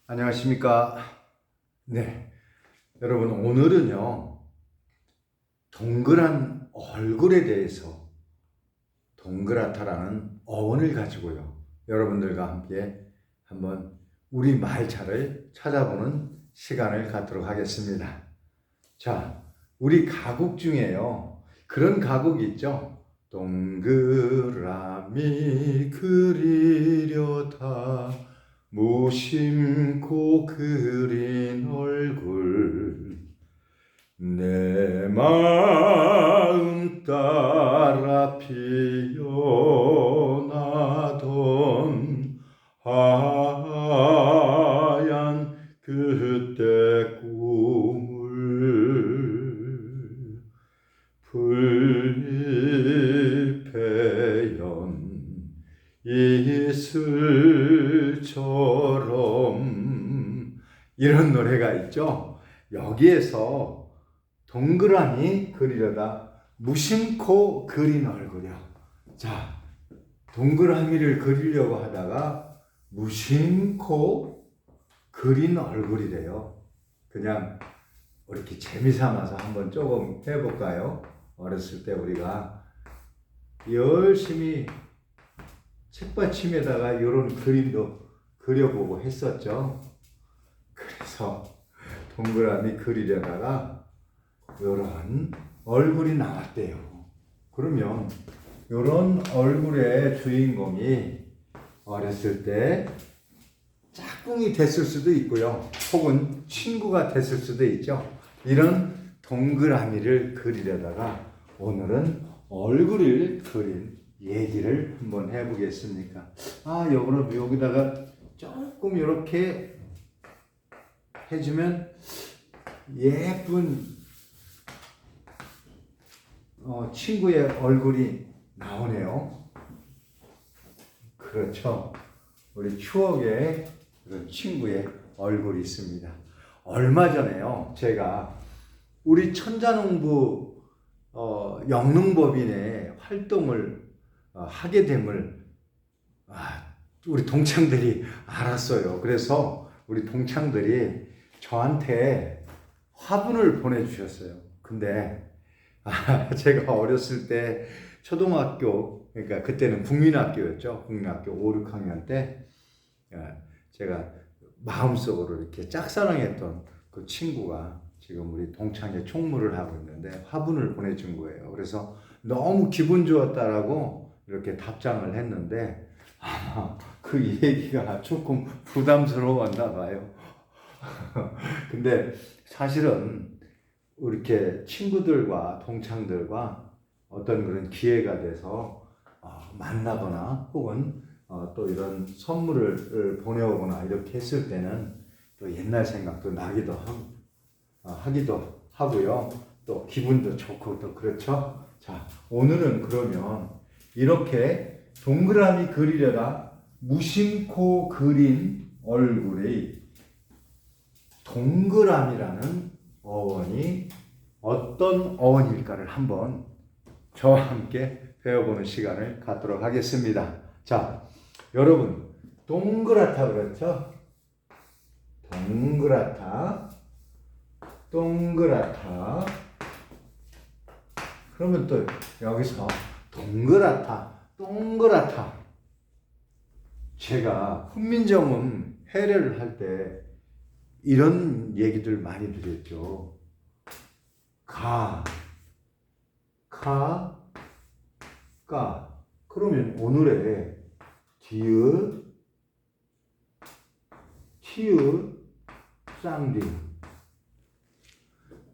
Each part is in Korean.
안녕하십니까. 네. 여러분, 오늘은요, 동그란 얼굴에 대해서 동그랗다라는 어원을 가지고요, 여러분들과 함께 한번 우리 말차를 찾아보는 시간을 갖도록 하겠습니다. 자, 우리 가국 중에요, 그런 가국 있죠? 동그라미 그리려다 무심코 그린 얼굴 내 마음 따라 피어나던 하얀 그때 꿈을 풀잎에 이슬처럼 이런 노래가 있죠. 여기에서 동그라미 그리려다 무심코 그린 얼굴이요. 자, 동그라미를 그리려고 하다가 무심코 그린 얼굴이래요. 그냥 이렇게 재미삼아서 한번 조금 해볼까요? 어렸을 때 우리가 열심히 책받침에다가 이런 그림도 그려보고 했었죠. 그래서 동그라미 그리려다가 이런 얼굴이 나왔대요. 그러면 이런 얼굴의 주인공이 어렸을 때 짝꿍이 됐을 수도 있고요, 혹은 친구가 됐을 수도 있죠. 이런 동그라미를 그리려다가 오늘은 얼굴을 그린 얘기를 한번 해보겠습니까? 여러분, 여기다가 조금 이렇게 해주면 예쁜 친구의 얼굴이 나오네요. 그렇죠. 우리 추억의 그런 친구의 얼굴이 있습니다. 얼마 전에요, 제가 우리 천자농부 영농법인의 활동을 하게 됨을 우리 동창들이 알았어요. 그래서 우리 동창들이 저한테 화분을 보내주셨어요. 근데 제가 어렸을 때 초등학교, 그러니까 그때는 국민학교였죠. 국민학교 5, 6학년 때 제가 마음속으로 이렇게 짝사랑했던 그 친구가 지금 우리 동창회 총무를 하고 있는데 화분을 보내준 거예요. 그래서 너무 기분 좋았다라고 이렇게 답장을 했는데 아마 그 얘기가 조금 부담스러웠나 봐요. 근데 사실은 이렇게 친구들과 동창들과 어떤 그런 기회가 돼서 만나거나 혹은 또 이런 선물을 보내오거나 이렇게 했을 때는 또 옛날 생각도 나기도 하기도 하고요. 또 기분도 좋고 또 그렇죠. 자, 오늘은 그러면 이렇게 동그라미 그리려다 무심코 그린 얼굴의 동그라미라는 어원이 어떤 어원일까를 한번 저와 함께 배워보는 시간을 갖도록 하겠습니다. 자, 여러분, 동그랗다 그렇죠? 동그랗다. 그러면 또 여기서 동그랗다. 제가 훈민정음 해례를 할 때 이런 얘기들 많이 드렸죠. 가. 그러면 오늘의 디귿, 쌍디.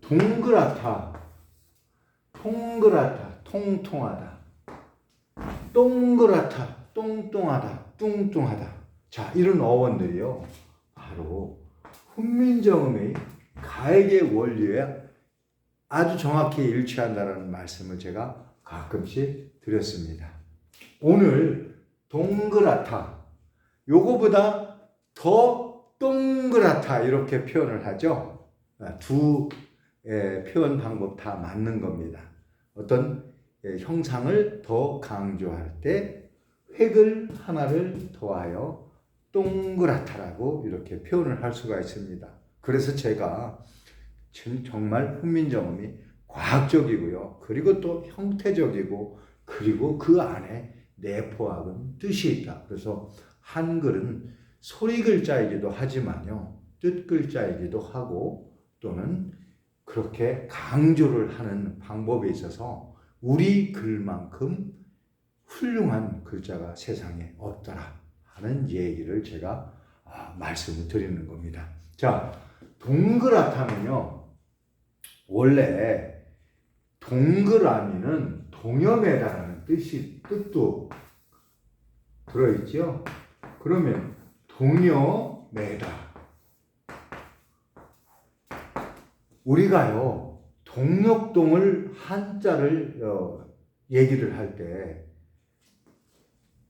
동그랗다, 통통하다. 동그랗다, 뚱뚱하다. 자, 이런 어원들이요, 바로 훈민정음의 가액의 원리에 아주 정확히 일치한다는 말씀을 제가 가끔씩 드렸습니다. 오늘 동그랗다, 요거보다 더 동그랗다 이렇게 표현을 하죠. 두 표현 방법 다 맞는 겁니다. 어떤 형상을 더 강조할 때 획을 하나를 더하여 동그랗다라고 이렇게 표현을 할 수가 있습니다. 그래서 제가 정말 훈민정음이 과학적이고요. 그리고 또 형태적이고 그리고 그 안에 내포하는 뜻이 있다. 그래서 한글은 소리 글자이기도 하지만요. 뜻 글자이기도 하고 또는 그렇게 강조를 하는 방법에 있어서 우리 글만큼 훌륭한 글자가 세상에 없더라 하는 얘기를 제가 말씀을 드리는 겁니다. 자, 동그랗다면요. 원래 동그라미는 동여매다라는 뜻도 들어있죠. 그러면 동여매다. 우리가요 동력동을 한자를 얘기를 할 때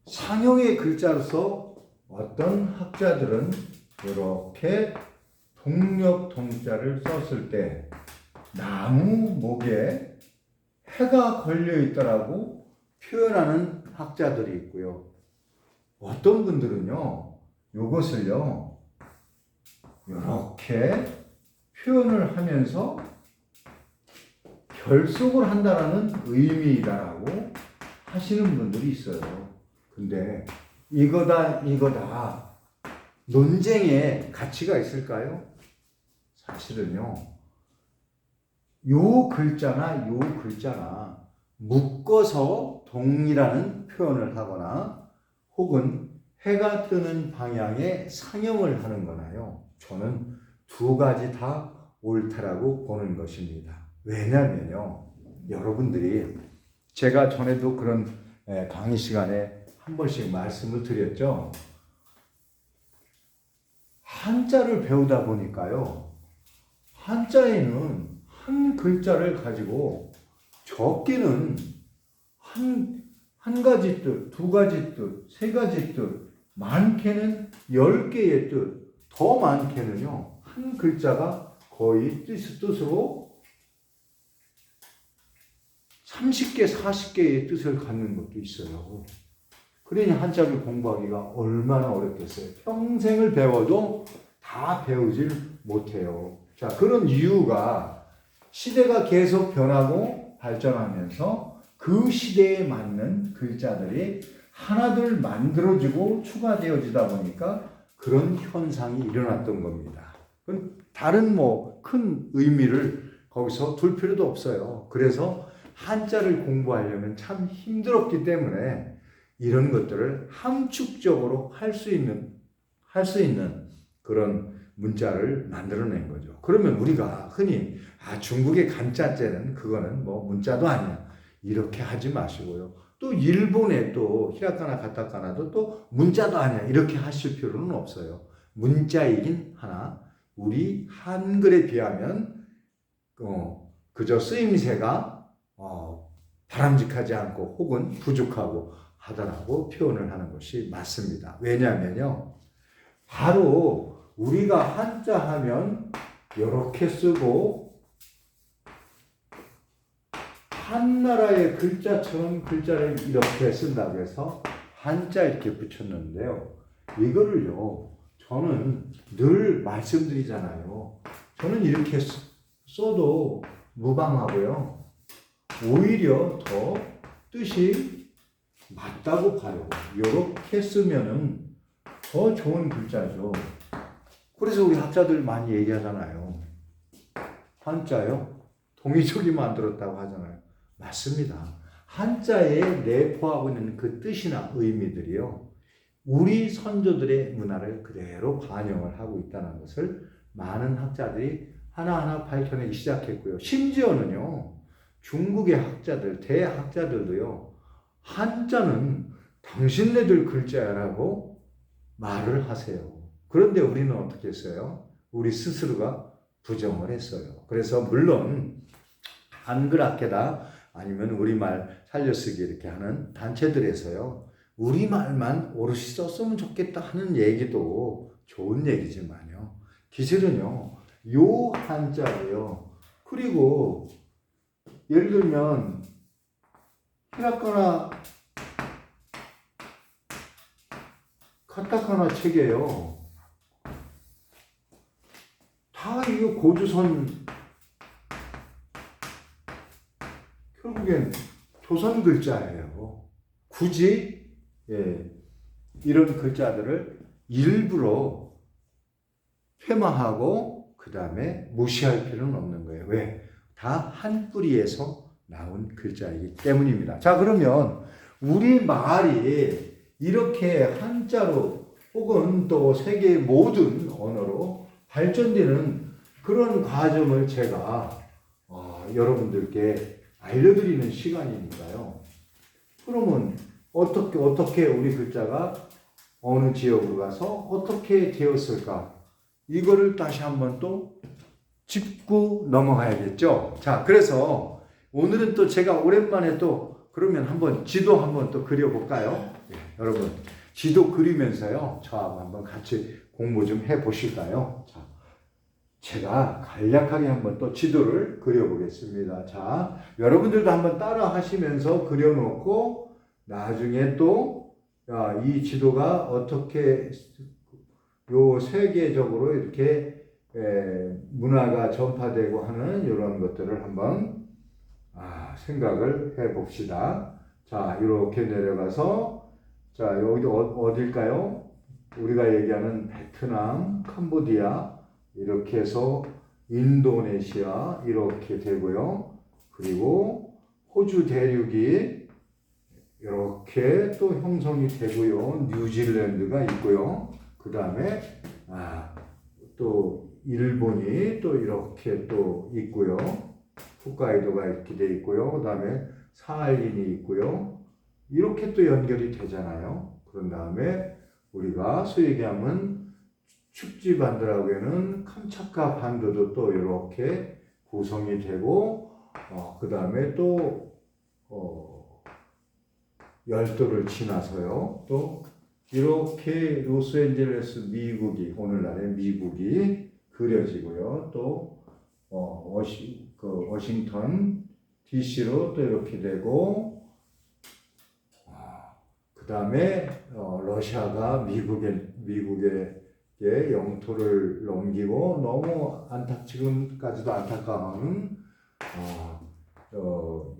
상형의 글자로서 어떤 학자들은 이렇게 동력동자를 썼을 때 나무 목에 해가 걸려 있더라고 표현하는 학자들이 있고요. 어떤 분들은요, 이것을요, 이렇게 표현을 하면서 결속을 한다라는 의미다라고 하시는 분들이 있어요. 근데 이거다 논쟁에 가치가 있을까요? 사실은요, 요 글자나 묶어서 동이라는 표현을 하거나 혹은 해가 뜨는 방향에 상형을 하는 거나요. 저는 두 가지 다 옳다라고 보는 것입니다. 왜냐면요, 여러분들이 제가 전에도 그런 강의 시간에 한 번씩 말씀을 드렸죠. 한자를 배우다 보니까요, 한자에는 한 글자를 가지고 적기는 한 가지 뜻, 두 가지 뜻, 세 가지 뜻, 많게는 10개의 뜻, 더 많게는요, 한 글자가 거의 뜻으로 30개, 40개의 뜻을 갖는 것도 있어요. 그러니 한자를 공부하기가 얼마나 어렵겠어요. 평생을 배워도 다 배우질 못해요. 자, 그런 이유가 시대가 계속 변하고 발전하면서 그 시대에 맞는 글자들이 하나둘 만들어지고 추가되어지다 보니까 그런 현상이 일어났던 겁니다. 다른 큰 의미를 거기서 둘 필요도 없어요. 그래서 한자를 공부하려면 참 힘들었기 때문에 이런 것들을 함축적으로 할 수 있는 그런 문자를 만들어낸 거죠. 그러면 우리가 흔히 중국의 간자재는 그거는 문자도 아니야 이렇게 하지 마시고요. 또 일본의 또 히라카나 가타카나도 또 문자도 아니야 이렇게 하실 필요는 없어요. 문자이긴 하나 우리 한글에 비하면 그저 쓰임새가 바람직하지 않고 혹은 부족하고 하다라고 표현을 하는 것이 맞습니다. 왜냐하면요, 바로 우리가 한자 하면 이렇게 쓰고 한나라의 글자처럼 글자를 이렇게 쓴다고 해서 한자 이렇게 붙였는데요. 이거를요, 저는 늘 말씀드리잖아요. 저는 이렇게 써도 무방하고요. 오히려 더 뜻이 맞다고 봐요. 이렇게 쓰면은 더 좋은 글자죠. 그래서 우리 학자들 많이 얘기하잖아요. 한자요? 동이족이 만들었다고 하잖아요. 맞습니다. 한자에 내포하고 있는 그 뜻이나 의미들이요. 우리 선조들의 문화를 그대로 반영을 하고 있다는 것을 많은 학자들이 하나하나 밝혀내기 시작했고요. 심지어는요. 중국의 학자들, 대학자들도요. 한자는 당신네들 글자라고 말을 하세요. 그런데 우리는 어떻게 했어요? 우리 스스로가 부정을 했어요. 그래서 물론 한글학회다 아니면 우리말 살려쓰기 이렇게 하는 단체들에서요. 우리말만 오롯이 썼으면 좋겠다 하는 얘기도 좋은 얘기지만요. 기실은요. 요 한자예요. 그리고 예를 들면 히라카나 카타카나 책이에요. 다 이거 고조선, 결국엔 조선 글자예요. 굳이 이런 글자들을 일부러 폄하하고 그 다음에 무시할 필요는 없는 거예요. 왜? 다 한 뿌리에서 나온 글자이기 때문입니다. 자, 그러면 우리 말이 이렇게 한자로 혹은 또 세계의 모든 언어로 발전되는 그런 과정을 제가 여러분들께 알려드리는 시간이니까요. 그러면 어떻게 우리 글자가 어느 지역으로 가서 어떻게 되었을까? 이거를 다시 한번 또 짚고 넘어가야겠죠. 자, 그래서 오늘은 또 제가 오랜만에 또 그러면 한번 지도 한번 또 그려볼까요? 여러분, 지도 그리면서요, 저하고 한번 같이 공부 좀 해보실까요? 자, 제가 간략하게 한번 또 지도를 그려보겠습니다. 자, 여러분들도 한번 따라 하시면서 그려놓고 나중에 또 이 지도가 어떻게 요 세계적으로 이렇게 문화가 전파되고 하는 이런 것들을 한번 생각을 해 봅시다. 자, 이렇게 내려가서 자, 여기 어딜까요? 우리가 얘기하는 베트남, 캄보디아 이렇게 해서 인도네시아 이렇게 되고요. 그리고 호주 대륙이 이렇게 또 형성이 되고요. 뉴질랜드가 있고요. 그 다음에 또 일본이 또 이렇게 또 있고요. 홋카이도가 이렇게 돼 있고요. 그 다음에 사할린이 있고요. 이렇게 또 연결이 되잖아요. 그런 다음에 우리가 소위 얘기하면 축지 반도라고에는 캄차카 반도도 또 이렇게 구성이 되고, 그 다음에 또 열도를 지나서요. 또 이렇게 로스앤젤레스 미국이 오늘날의 미국이 그려지고요. 또 워싱턴 DC로 또 이렇게 되고, 그 다음에 러시아가 미국의 영토를 넘기고 너무 지금까지도 안타까운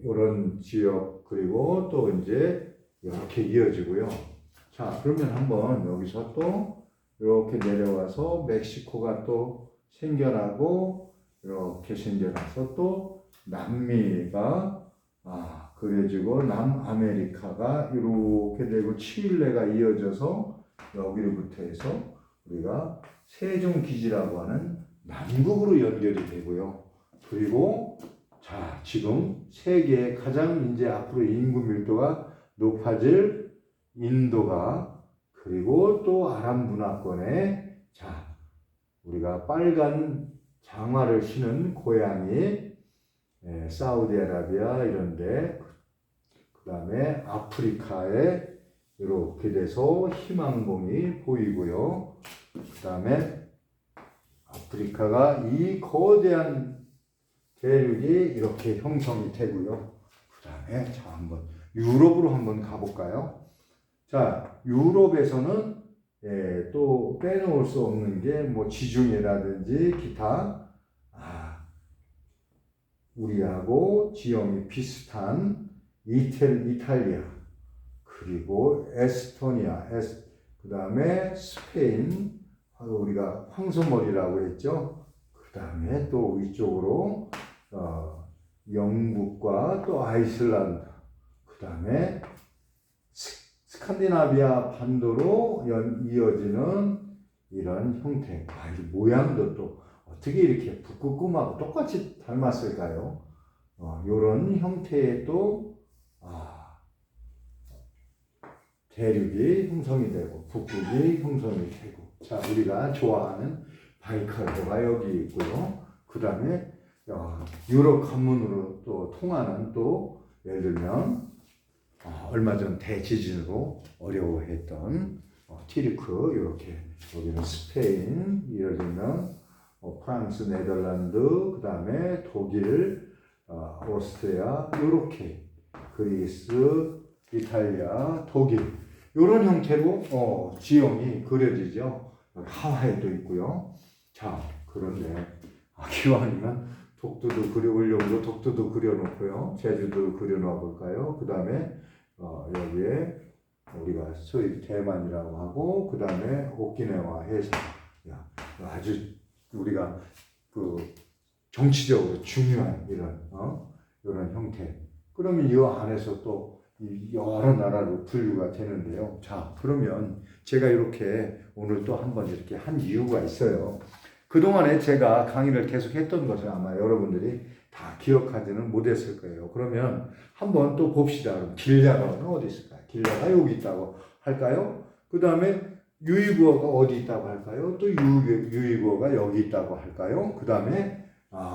이런 지역 그리고 또 이제 이렇게 이어지고요. 자, 그러면 한번 여기서 또 이렇게 내려와서 멕시코가 또 생겨나고 이렇게 생겨나서 또 남미가 그려지고 남아메리카가 이렇게 되고 칠레가 이어져서 여기로부터 해서 우리가 세종기지라고 하는 남극으로 연결이 되고요. 그리고 자, 지금 세계에 가장 이제 앞으로 인구 밀도가 높아질 인도가 그리고 또 아랍 문화권에 자, 우리가 빨간 장화를 신은 고향이 사우디아라비아 이런데 그 다음에 아프리카에 이렇게 돼서 희망봉이 보이고요. 그 다음에 아프리카가 이 거대한 대륙이 이렇게 형성이 되고요. 그 다음에 자, 한번 유럽으로 한번 가볼까요? 자, 유럽에서는 또 빼놓을 수 없는 게 뭐 지중해라든지 기타 우리하고 지형이 비슷한 이탈리아 그리고 에스토니아 그 다음에 스페인 우리가 황소머리라고 했죠. 그 다음에 또 위쪽으로 영국과 또 아이슬란드 그 다음에 스칸디나비아 반도로 이어지는 이런 형태 이 모양도 또 어떻게 이렇게 북극곰하고 똑같이 닮았을까요? 이런 형태의 또 대륙이 형성이 되고 북극이 형성이 되고 자 우리가 좋아하는 바이칼도가 여기 있고요. 그 다음에 유럽 관문으로 또 통하는 또 예를 들면 얼마 전 대지진으로 어려워했던 티르크 이렇게 여기는 스페인 예를 들면 프랑스, 네덜란드 그 다음에 독일, 오스트리아 이렇게 그리스, 이탈리아, 독일 이런 형태로 지형이 그려지죠. 여기 하와이도 있고요. 자, 그런데 기왕이면 독도도 울릉도 독도도 그려놓고요. 제주도 그려놔 볼까요? 그 다음에 여기에 우리가 소위 대만이라고 하고 그 다음에 오키나와 해상. 아주 우리가 그 정치적으로 중요한 이런 형태. 그러면 이 안에서 또 여러 나라로 분류가 되는데요. 자, 그러면 제가 이렇게 오늘 또 한번 이렇게 한 이유가 있어요. 그동안에 제가 강의를 계속 했던 것을 아마 여러분들이 다 기억하지는 못했을 거예요. 그러면 한번 또 봅시다. 그럼 길야가는 어디 있을까요? 길야가 여기 있다고 할까요? 그 다음에 유의구어가 어디 있다고 할까요? 또 유의구어가 여기 있다고 할까요? 그 다음에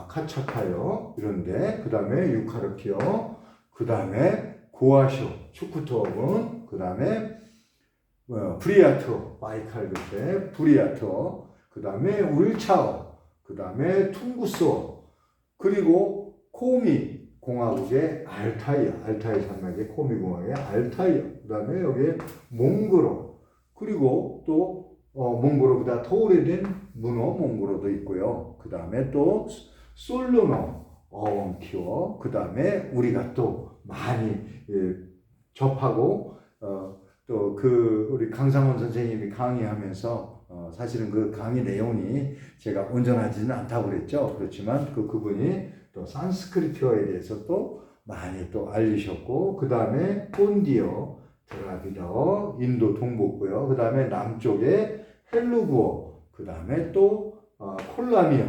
카차카요. 이런데 그 다음에 유카르키요. 그 다음에 고아쇼, 축구토어군. 그 다음에 브리아투어, 바이칼 밑에 브리아투어. 그 다음에 울차오. 그 다음에 퉁구스오. 그리고 코미 공화국의 알타이 산맥의 코미 공화국의 알타이어. 그 다음에 여기 몽고로. 그리고 또 몽고로보다 더 오래된 문어 몽고로도 있고요. 그 다음에 또 솔루노 어원키워. 그 다음에 우리가 또 많이 접하고 또 우리 강상원 선생님이 강의하면서 사실은 그 강의 내용이 제가 온전하지는 않다고 그랬죠. 그렇지만 그분이 또 산스크리트어에 대해서 또 많이 또 알리셨고, 그 다음에 꼰디어, 드라비다어, 인도 동북부요. 그 다음에 남쪽에 헬루구어, 그 다음에 또 콜라미어,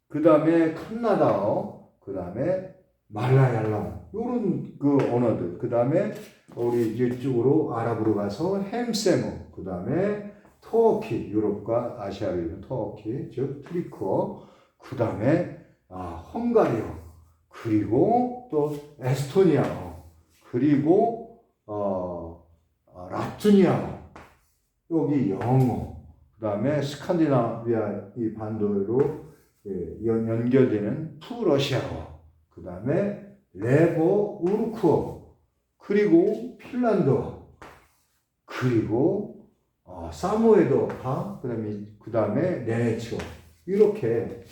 그 다음에 칸나다어, 그 다음에 말라얄람, 요런 그 언어들. 그 다음에 우리 이쪽으로 아랍으로 가서 햄세무, 그 다음에 터키, 유럽과 아시아를 있는 터키, 즉 트리크어, 그 다음에 헝가리어, 그리고 또 에스토니아어, 그리고 라투니아어, 여기 영어, 그 다음에 스칸디나비아 이 반도로 연결되는 푸러시아어, 그 다음에 레보 우르크어, 그리고 핀란드어, 그리고 사모에도파, 그 다음에 네네치어. 이렇게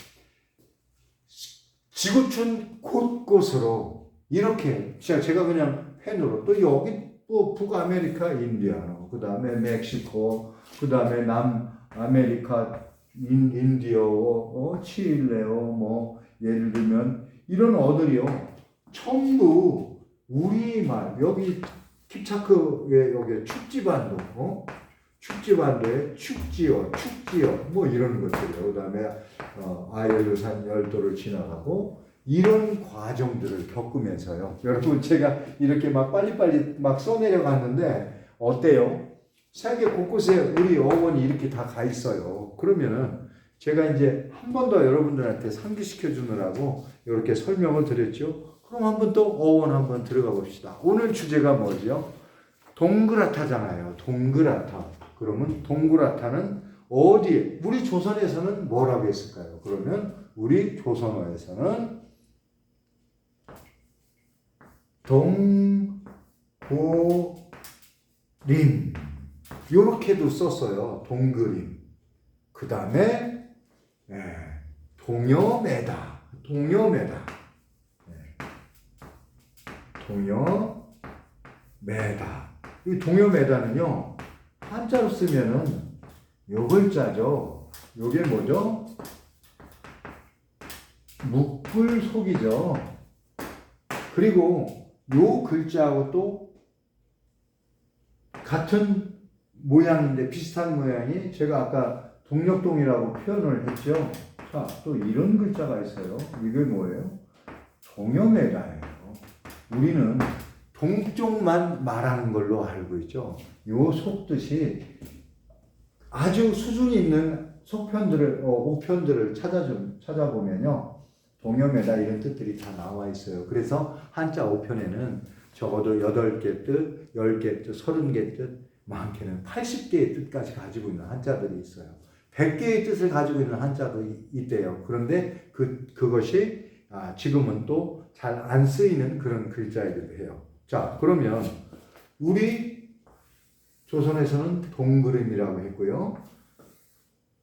지구촌 곳곳으로 이렇게 제가 그냥 펜으로 또 여기 또 북아메리카 인디아노, 그 다음에 멕시코, 그 다음에 남아메리카 인디어, 칠레어, 뭐 예를 들면 이런 어들이요 전부 우리말. 여기 킵차크의 여기 축지반도, 축지반도에 축지어 뭐 이런 것들이요. 그 다음에 아열루산 열도를 지나가고 이런 과정들을 겪으면서요. 여러분, 제가 이렇게 막 빨리빨리 막 써내려갔는데 어때요? 세계 곳곳에 우리 어원이 이렇게 다 가 있어요. 그러면은 제가 이제 한 번 더 여러분들한테 상기시켜 주느라고 이렇게 설명을 드렸죠. 그럼 한번 또 어원 한번 들어가 봅시다. 오늘 주제가 뭐죠? 동그라타잖아요. 동그라타. 그러면 동그라타는 어디에? 우리 조선에서는 뭐라고 했을까요? 그러면 우리 조선어에서는 동고림, 요렇게도 썼어요. 동그림. 그 다음에 동여매다. 이 동여매다는요, 한자로 쓰면은 요 글자죠. 요게 뭐죠? 묵불속이죠. 그리고 요 글자하고 또 같은 모양인데, 비슷한 모양이 제가 아까 동력동이라고 표현을 했죠. 자, 또 이런 글자가 있어요. 이게 뭐예요? 동여매다예요. 우리는 동쪽만 말하는 걸로 알고 있죠. 요 속뜻이 아주 수준이 있는 옥편들을 찾아보면요, 동여매다 이런 뜻들이 다 나와 있어요. 그래서 한자 옥편에는 적어도 8개 뜻, 10개 뜻, 30개 뜻, 많게는 80개의 뜻까지 가지고 있는 한자들이 있어요. 100개의 뜻을 가지고 있는 한자도 있대요. 그런데 그것이 지금은 또 잘 안 쓰이는 그런 글자이기도 해요. 자, 그러면 우리 조선에서는 동그림이라고 했고요.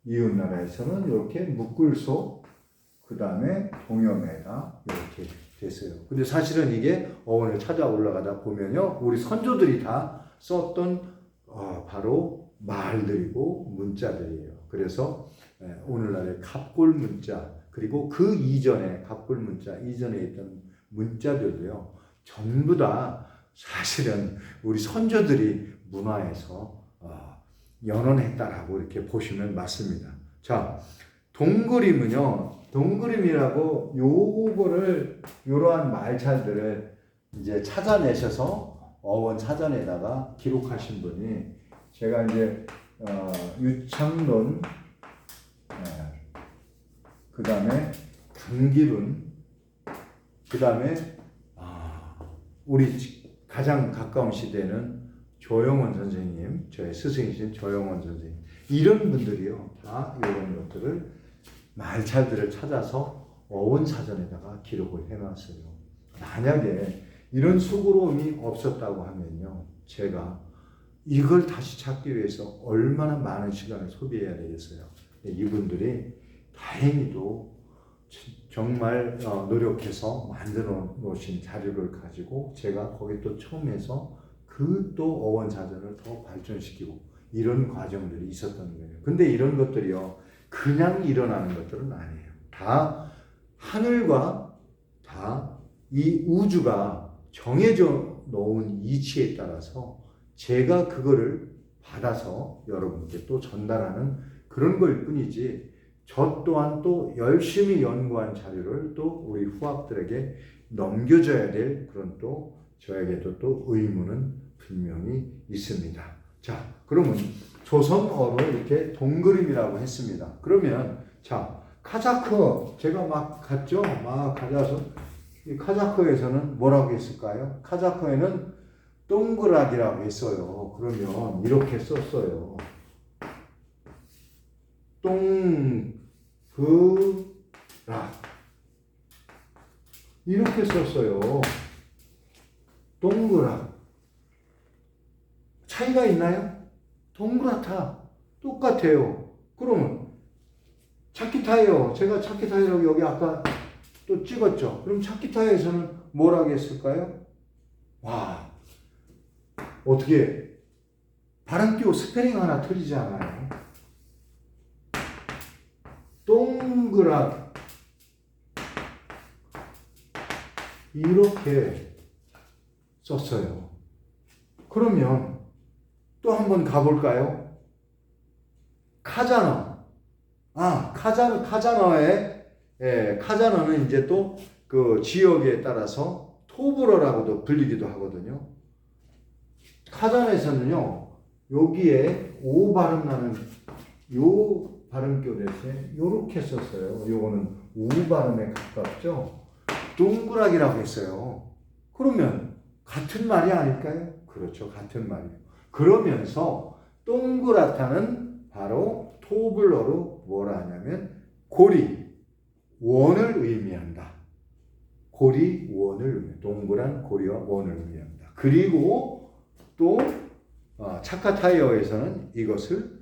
이웃나라에서는 이렇게 묶을소, 그 다음에 동여매다 이렇게 됐어요. 근데 사실은 이게 어원을 찾아 올라가다 보면요, 우리 선조들이 다 썼던 바로 말들이고 문자들이에요. 그래서 오늘날의 갑골 문자, 그리고 그 이전에 갑골 문자 이전에 있던 문자들도요, 전부 다 사실은 우리 선조들이 문화에서 연원했다라고 이렇게 보시면 맞습니다. 자, 동그림은요, 동그림이라고 요거를 이러한 말찰들을 이제 찾아내셔서 어원 찾아내다가 기록하신 분이 제가 이제 유창론, 그 다음에 강기룬, 그 다음에 우리 가장 가까운 시대는 조영원 선생님, 저의 스승이신 조영원 선생님, 이런 분들이요 다 이런 것들을 말찰들을 찾아서 어원사전에다가 기록을 해놨어요. 만약에 이런 수고로움이 없었다고 하면요, 제가 이걸 다시 찾기 위해서 얼마나 많은 시간을 소비해야 되겠어요. 이분들이 다행히도 정말 노력해서 만들어 놓으신 자료를 가지고 제가 거기 또 처음에서 그 또 어원사전을 더 발전시키고 이런 과정들이 있었던 거예요. 근데 이런 것들이요, 그냥 일어나는 것들은 아니에요. 다 하늘과 다 이 우주가 정해져 놓은 이치에 따라서 제가 그거를 받아서 여러분께 또 전달하는 그런 걸 뿐이지, 저 또한 또 열심히 연구한 자료를 또 우리 후학들에게 넘겨줘야 될 그런 또 저에게도 또 의무는 분명히 있습니다. 자, 그러면 조선어로 이렇게 동그림이라고 했습니다. 그러면 자, 카자크 제가 막 갔죠. 막 가져서 이 카자크에서는 뭐라고 했을까요? 카자크에는 동그랗이라고 했어요. 그러면 이렇게 썼어요. 동그랗 이렇게 썼어요. 동그랗. 차이가 있나요? 동그랗다. 똑같아요. 그러면 차키타이어. 제가 차키타이어라고 여기 아까 또 찍었죠. 그럼 차키타이어에서는 뭐라고 했을까요? 와, 어떻게 발음 끼고 스페링 하나 틀리지 않아요? 동그랗 이렇게 썼어요. 그러면 또 한번 가볼까요? 카자너. 카자너는 이제 또 그 지역에 따라서 토브러라고도 불리기도 하거든요. 카자너에서는요, 여기에 오 발음 나는 요 발음교 대신에 요렇게 썼어요. 요거는 우 발음에 가깝죠. 동그랗이라고 했어요. 그러면 같은 말이 아닐까요? 그렇죠. 같은 말이에요. 그러면서 동그랗다는 바로 토블러로 뭐라 하냐면 고리, 원을 의미한다. 고리, 원을 의미한다. 동그란 고리와 원을 의미합니다. 그리고 또 차카타이어에서는 이것을,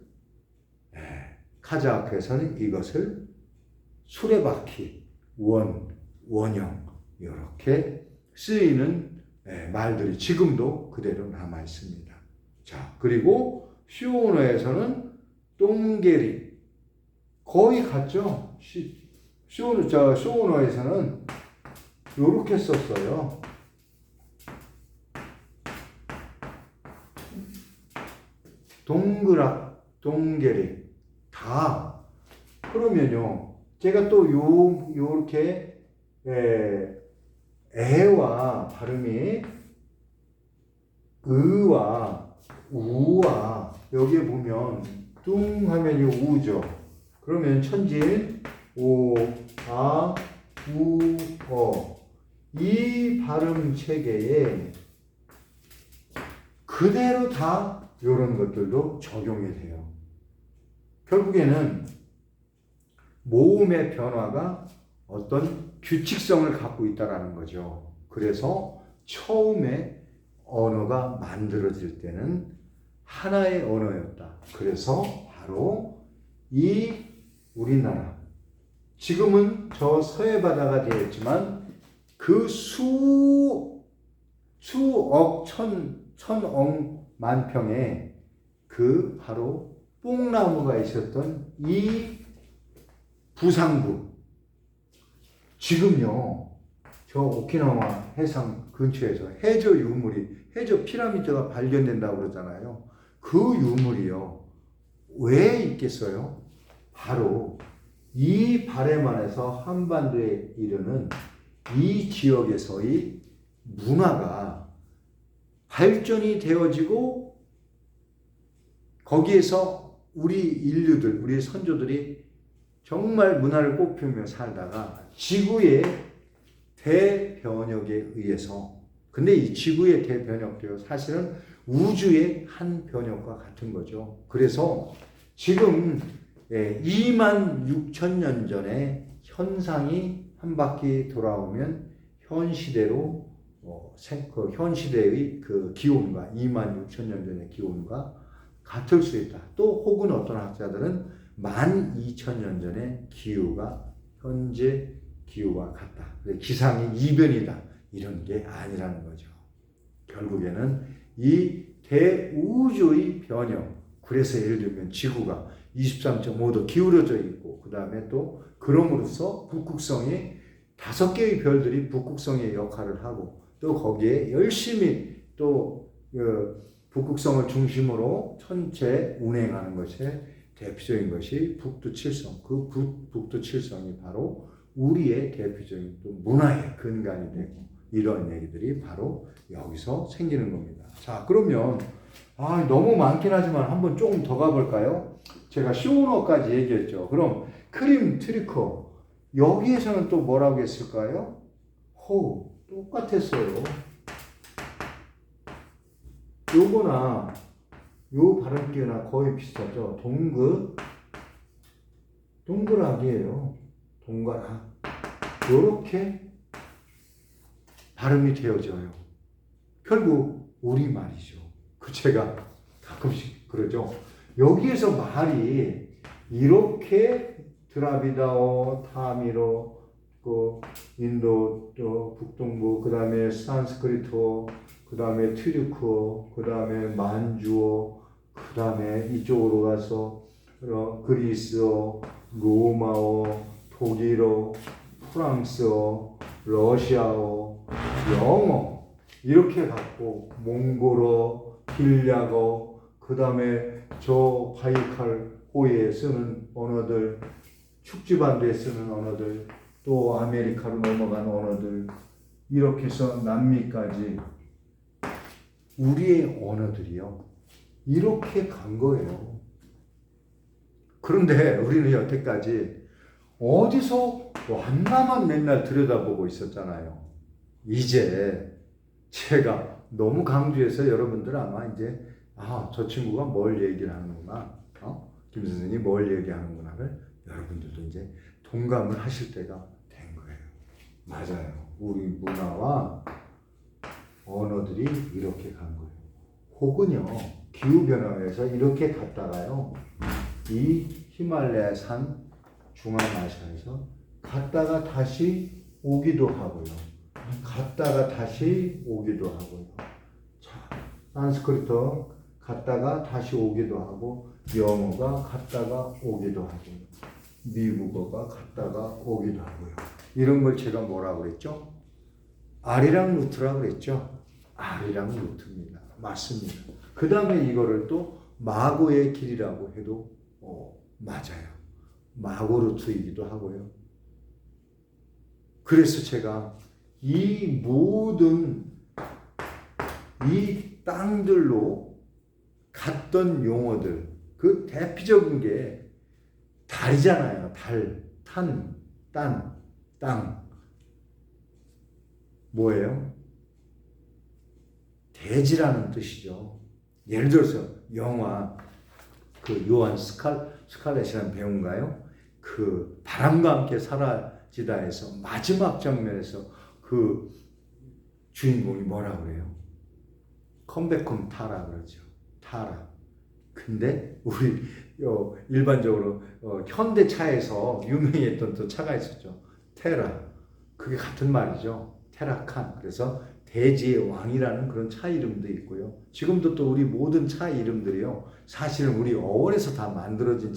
카자흐에서는 이것을 수레바퀴, 원형 이렇게 쓰이는 말들이 지금도 그대로 남아 있습니다. 자, 그리고 시오노에서는 똥게리 거의 같죠. 시오노에서는 이렇게 썼어요. 동그랗, 동게리 다. 그러면요, 제가 또 요렇게 애와 발음이 의와 우와, 여기에 보면 뚱 하면 이 우죠. 그러면 천진 오, 아, 우, 어, 이 발음 체계에 그대로 다 이런 것들도 적용이 돼요. 결국에는 모음의 변화가 어떤 규칙성을 갖고 있다는 거죠. 그래서 처음에 언어가 만들어질 때는 하나의 언어였다. 그래서 바로 이 우리나라, 지금은 저 서해 바다가 되었지만 그 수억 천억 만평의 그 바로 뽕나무가 있었던 이 부산구, 지금요 저 오키나와 해상 근처에서 해저 유물이, 해저 피라미드가 발견된다고 그러잖아요. 그 유물이요 왜 있겠어요? 바로 이 발해만에서 한반도에 이르는 이 지역에서의 문화가 발전이 되어지고 거기에서 우리 인류들, 우리 선조들이 정말 문화를 꽃피우며 살다가 지구의 대변혁에 의해서, 근데 이 지구의 대변혁도요 사실은 우주의 한 변혁과 같은 거죠. 그래서 지금 2만 6천 년 전에 현상이 한 바퀴 돌아오면 현 시대로 현 시대의 그 기온과 2만 6천 년 전의 기온과 같을 수 있다. 또 혹은 어떤 학자들은 12,000년 전의 기후가 현재 기후와 같다. 기상이 이변이다. 이런 게 아니라는 거죠. 결국에는 이 대우주의 변형, 그래서 예를 들면 지구가 23.5도 기울어져 있고, 그 다음에 또 그럼으로써 북극성이 5개의 별들이 북극성의 역할을 하고, 또 거기에 열심히 또 북극성을 중심으로 전체 운행하는 것이 대표적인 것이 북두칠성. 그 북두칠성이 바로 우리의 대표적인 또 문화의 근간이 되고, 이런 얘기들이 바로 여기서 생기는 겁니다. 자, 그러면 너무 많긴 하지만 한번 조금 더 가볼까요? 제가 쇼너까지 얘기했죠. 그럼 크림 트리커, 여기에서는 또 뭐라고 했을까요? 똑같았어요. 요거나 요 발음기나 거의 비슷하죠. 동그락이에요. 동그락. 요렇게 발음이 되어져요. 결국 우리말이죠. 제가 가끔씩 그러죠. 여기에서 말이 이렇게 드라비다어, 타미로, 인도, 또 북동부, 그 다음에 산스크리트어, 그 다음에 트르크어, 그 다음에 만주어, 그 다음에 이쪽으로 가서 그리스어, 로마어, 독일어, 프랑스어, 러시아어, 영어, 이렇게 갖고 몽골어, 길약어, 그 다음에 저 바이칼 호에 쓰는 언어들, 축지반도에 쓰는 언어들, 또 아메리카로 넘어간 언어들, 이렇게 해서 남미까지 우리의 언어들이요 이렇게 간 거예요. 그런데 우리는 여태까지 어디서 왔나만 맨날 들여다보고 있었잖아요. 이제 제가 너무 강조해서 여러분들 아마 이제 저 친구가 뭘 얘기를 하는구나, 김 선생님이 뭘 얘기하는구나를 여러분들도 이제 동감을 하실 때가 된 거예요. 맞아요. 우리 문화와 언어들이 이렇게 간 거예요. 혹은요, 기후변화에서 이렇게 갔다가요, 이 히말라야 산 중앙아시아에서 갔다가 다시 오기도 하고요. 갔다가 다시 오기도 하고요. 자, 산스크리트 갔다가 다시 오기도 하고, 영어가 갔다가 오기도 하고요. 미국어가 갔다가 오기도 하고요. 이런 걸 제가 뭐라고 그랬죠? 아리랑 루트라고 그랬죠? 아리랑 루트입니다. 맞습니다. 그 다음에 이거를 또 마고의 길이라고 해도 맞아요. 마고 루트이기도 하고요. 그래서 제가 이 모든 이 땅들로 갔던 용어들, 그 대표적인 게 달이잖아요. 달, 탄, 딴, 땅. 뭐예요? 대지라는 뜻이죠. 예를 들어서 영화 그 요한 스칼렛이라는 배우인가요? 그 바람과 함께 사라지다에서 마지막 장면에서 그 주인공이 뭐라 그래요? 컴백홈 타라 그러죠. 타라. 근데 우리 일반적으로 현대차에서 유명했던 또 차가 있었죠. 테라. 그게 같은 말이죠. 테라칸. 그래서 대지의 왕이라는 그런 차 이름도 있고요. 지금도 또 우리 모든 차 이름들이요. 사실은 우리 어원에서 다 만들어진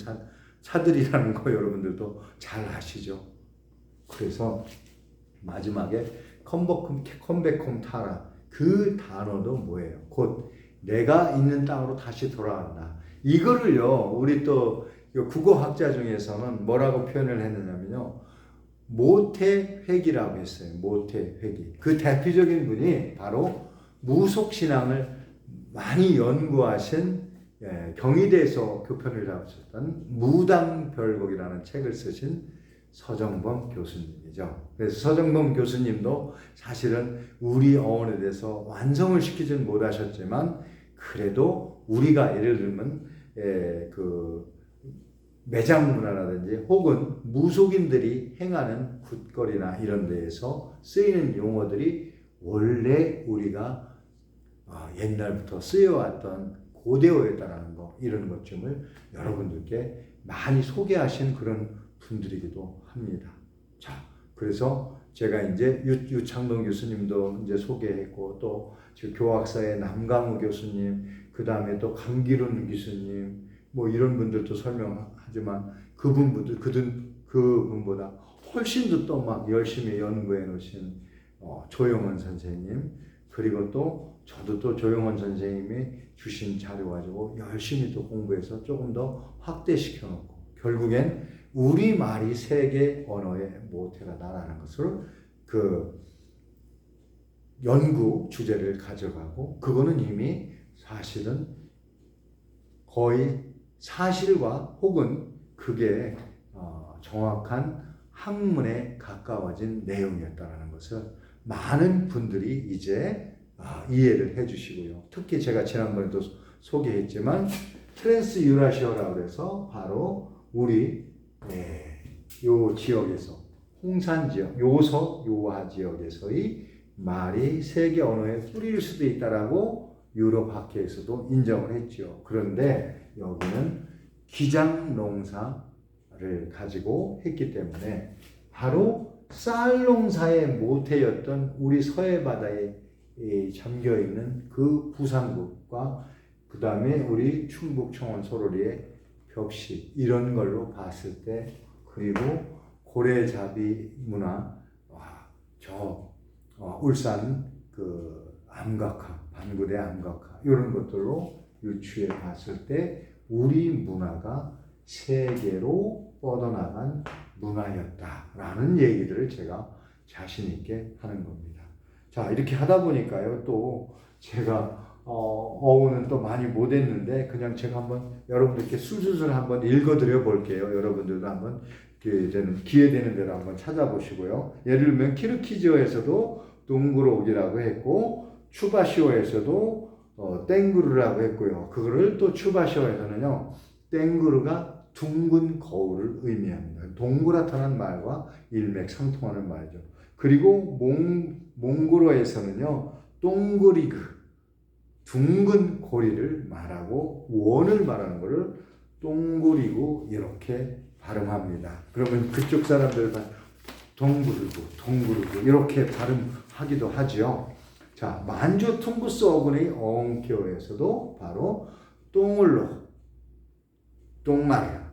차들이라는 거 여러분들도 잘 아시죠. 그래서 마지막에 컴백홈 타라. 그 단어도 뭐예요? 곧 내가 있는 땅으로 다시 돌아간다. 이거를요, 우리 또 국어학자 중에서는 뭐라고 표현을 했느냐면요. 모태회귀라고 했어요. 모태회귀. 그 대표적인 분이 바로 무속신앙을 많이 연구하신 경희대에서 교편을 잡으셨던 무당별곡이라는 책을 쓰신 서정범 교수님이죠. 그래서 서정범 교수님도 사실은 우리 어원에 대해서 완성을 시키진 못하셨지만 그래도 우리가 예를 들면 그 매장 문화라든지 혹은 무속인들이 행하는 굿거리나 이런 데에서 쓰이는 용어들이 원래 우리가 옛날부터 쓰여왔던 고대어였다라는 거 이런 것쯤을 여러분들께 많이 소개하신 그런 분들이기도 합니다. 자, 그래서 제가 이제 유창동 교수님도 이제 소개했고 또 교학사의 남강우 교수님, 그 다음에 또 강기룬 교수님, 뭐 이런 분들도 설명하지만 그분보다 훨씬 더 막 열심히 연구해 놓으신 조용원 선생님, 그리고 또 저도 또 조용원 선생님이 주신 자료 가지고 열심히 또 공부해서 조금 더 확대시켜 놓고 결국엔 우리말이 세계 언어의 모태라다라는 것을 그 연구 주제를 가져가고 그거는 이미 사실은 거의 사실과 혹은 그게 정확한 학문에 가까워진 내용이었다는 것을 많은 분들이 이제 이해를 해주시고요. 특히 제가 지난번에도 소개했지만 트랜스 유라시아라고 해서 바로 우리 요 지역에서 홍산 지역, 요서 요하 지역에서의 말이 세계 언어에 뿌릴 수도 있다라고 유럽 학회에서도 인정을 했죠. 그런데 여기는 기장 농사를 가지고 했기 때문에 바로 쌀 농사의 모태였던 우리 서해 바다에 잠겨 있는 그 부산국과 그 다음에 우리 충북 청원 소로리의 벽시 이런 걸로 봤을 때 그리고 고래잡이 문화 울산 그 암각화 반구대 암각화 이런 것들로 유추해 봤을 때 우리 문화가 세계로 뻗어나간 문화였다라는 얘기들을 제가 자신 있게 하는 겁니다. 자, 이렇게 하다 보니까요 또 제가 어우는 또 많이 못했는데 그냥 제가 한번 여러분들께 술술술 한번 읽어드려 볼게요. 여러분들도 한번 기회 되는 대로 한번 찾아보시고요. 예를 들면 키르키즈어에서도 둥그록이라고 했고 추바시오에서도 땡그루라고 했고요. 그거를 또 추바시오에서는요 땡그루가 둥근 거울을 의미합니다. 동그랗다는 말과 일맥상통하는 말이죠. 그리고 몽골어에서는요 동그리그 둥근 고리를 말하고 원을 말하는 것을 동그리고 이렇게 발음합니다. 그러면 그쪽 사람들은 동그르고 이렇게 발음하기도 하죠. 자, 만주 퉁구스 어근의 어원키어에서도 바로 똥을로 똥말이야.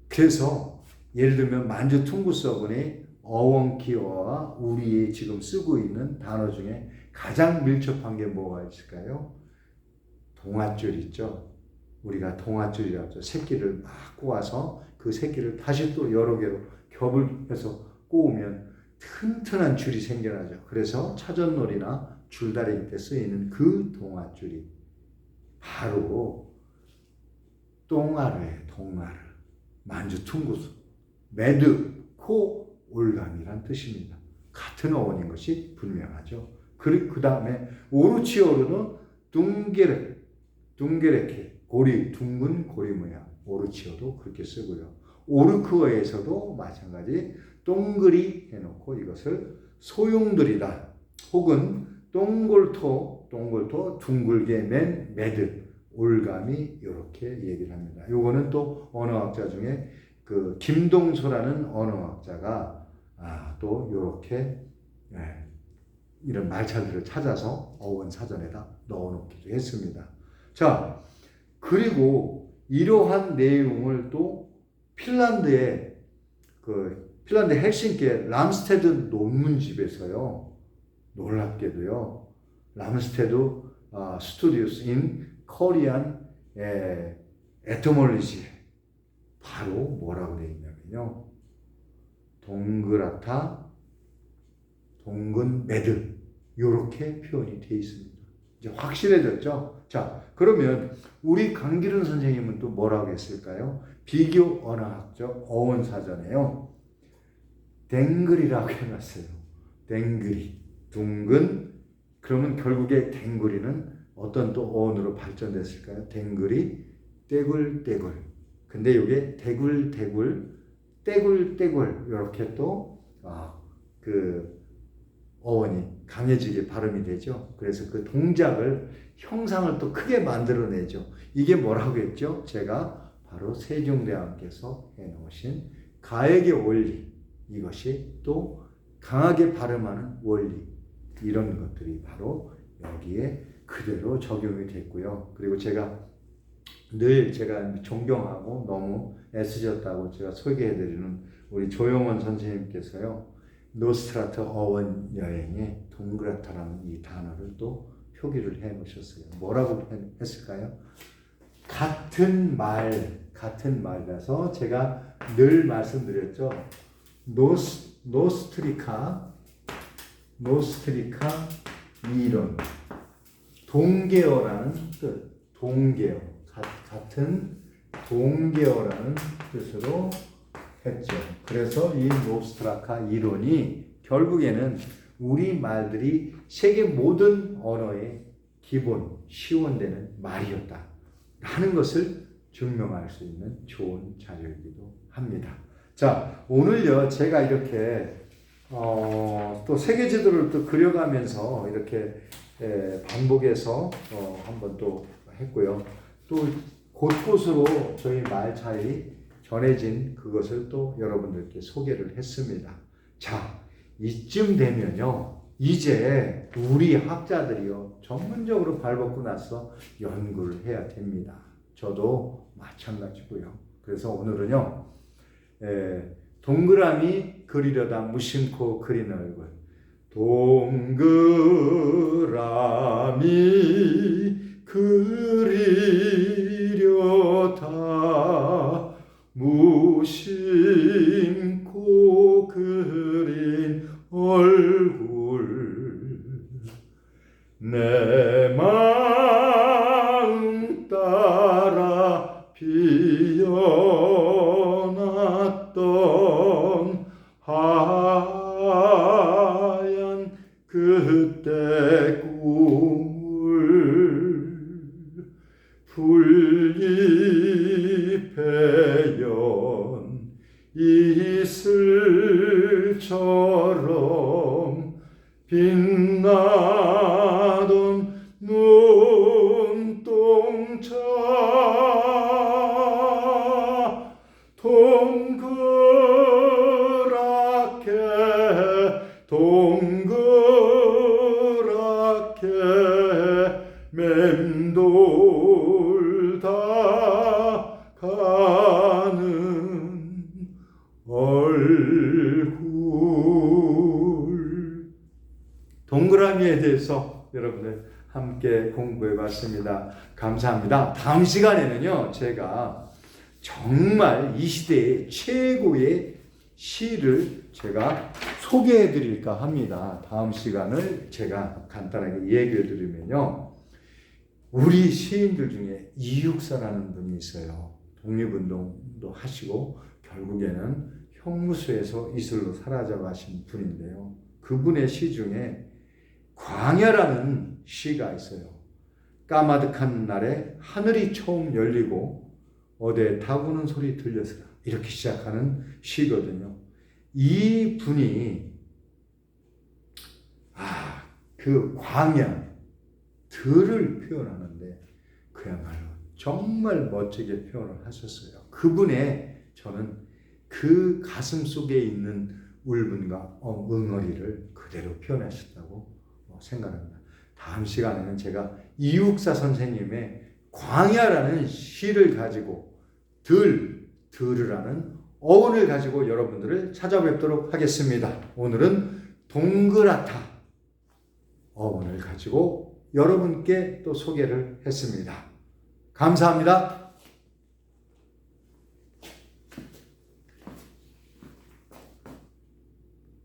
그래서 예를 들면 만주 퉁구스 어근의 어원키어와 우리 지금 쓰고 있는 단어 중에 가장 밀접한 게 뭐가 있을까요? 동아줄 있죠. 우리가 동아줄이라고 하죠. 새끼를 막 꼬아서 그 새끼를 다시 또 여러 개로 겹을 해서 꼬우면 튼튼한 줄이 생겨나죠. 그래서 차전놀이나 줄다리기 때 쓰이는 그 동아줄이 바로 똥아르예요. 동아르. 만주 퉁구스. 매드, 코, 올감이란 뜻입니다. 같은 어원인 것이 분명하죠. 그 다음에 오르치오르는 둥게레케 고리, 둥근 고리 모양. 오르치오도 그렇게 쓰고요. 오르크어에서도 마찬가지 동그리 해놓고 이것을 소용돌이다. 혹은 동골토 둥글게 맨 매드 올가미 이렇게 얘기를 합니다. 요거는 또 언어학자 중에 그 김동소라는 언어학자가 또 이렇게 이런 말차들을 찾아서 어원사전에다 넣어놓기도 했습니다. 자, 그리고 이러한 내용을 또 핀란드 헬싱키의 람스테드 논문집에서요, 놀랍게도요, 람스테드 스튜디오스 인 코리안 에토몰로지, 바로 뭐라고 되어 있냐면요, 동그랗다, 동근 매듭, 이렇게 표현이 되어 있습니다. 이제 확실해졌죠? 자, 그러면 우리 강기른 선생님은 또 뭐라고 했을까요? 비교 언어학적 어원사전에요, 댕글이라고 해놨어요. 댕글이, 둥근. 그러면 결국에 댕글이는 어떤 또 어원으로 발전됐을까요? 댕글이, 떼굴떼굴. 근데 이게 대굴대굴, 떼굴떼굴, 이렇게 또 그 어원이 강해지게 발음이 되죠. 그래서 그 동작을, 형상을 또 크게 만들어내죠. 이게 뭐라고 했죠? 제가 바로 세종대왕께서 해놓으신 가액의 원리, 이것이 또 강하게 발음하는 원리, 이런 것들이 바로 여기에 그대로 적용이 됐고요. 그리고 제가 늘 존경하고 너무 애쓰셨다고 제가 소개해드리는 우리 조용원 선생님께서요, 노스트라트 어원 여행에 동그랗다라는 이 단어를 또 표기를 해 놓으셨어요. 뭐라고 했을까요? 같은 말이라서 제가 늘 말씀드렸죠. 노스트리카 이론, 동계어라는 뜻, 동계어, 같은 동계어라는 뜻으로 했죠. 그래서 이 노스트라카 이론이 결국에는 우리 말들이 세계 모든 언어의 기본, 시원되는 말이었다 라는 것을 증명할 수 있는 좋은 자료이기도 합니다. 자, 오늘요, 제가 이렇게 또 세계지도를 또 그려가면서 이렇게 반복해서 한번 또 했고요. 또 곳곳으로 저희 말 차이 전해진 그것을 또 여러분들께 소개를 했습니다. 자, 이쯤 되면요, 이제 우리 학자들이요, 전문적으로 발벗고 나서 연구를 해야 됩니다. 저도 마찬가지고요. 그래서 오늘은요, 동그라미 그리려다 무심코 그린 얼굴, 동그라미 그리려다 무심코 그린 얼굴, 내 마음 따라 피어났던 하얀 그때 꿈을 풀잎에 연 이슬처럼 빛나던 눈동자, 동그랗게 맴돌다 가는 얼굴. 동그라미에 대해서 여러분들 함께 공부해 봤습니다. 감사합니다. 다음 시간에는요, 제가 정말 이 시대의 최고의 시를 제가 소개해 드릴까 합니다. 다음 시간을 제가 간단하게 얘기해 드리면요, 우리 시인들 중에 이육사라는 분이 있어요. 독립운동도 하시고 결국에는 형무소에서 이슬로 사라져 가신 분인데요, 그분의 시 중에 광야라는 시가 있어요. 까마득한 날에 하늘이 처음 열리고 어디에 다구는 소리 들렸으라, 이렇게 시작하는 시거든요. 이 분이 그 광야 들을 표현하는데 그야말로 정말 멋지게 표현을 하셨어요. 그분의 저는 그 가슴 속에 있는 울분과 응어리를 그대로 표현하셨다고 생각합니다. 다음 시간에는 제가 이육사 선생님의 광야라는 시를 가지고 들으라는 어원을 가지고 여러분들을 찾아뵙도록 하겠습니다. 오늘은 동그랗다 어원을 가지고 여러분께 또 소개를 했습니다. 감사합니다.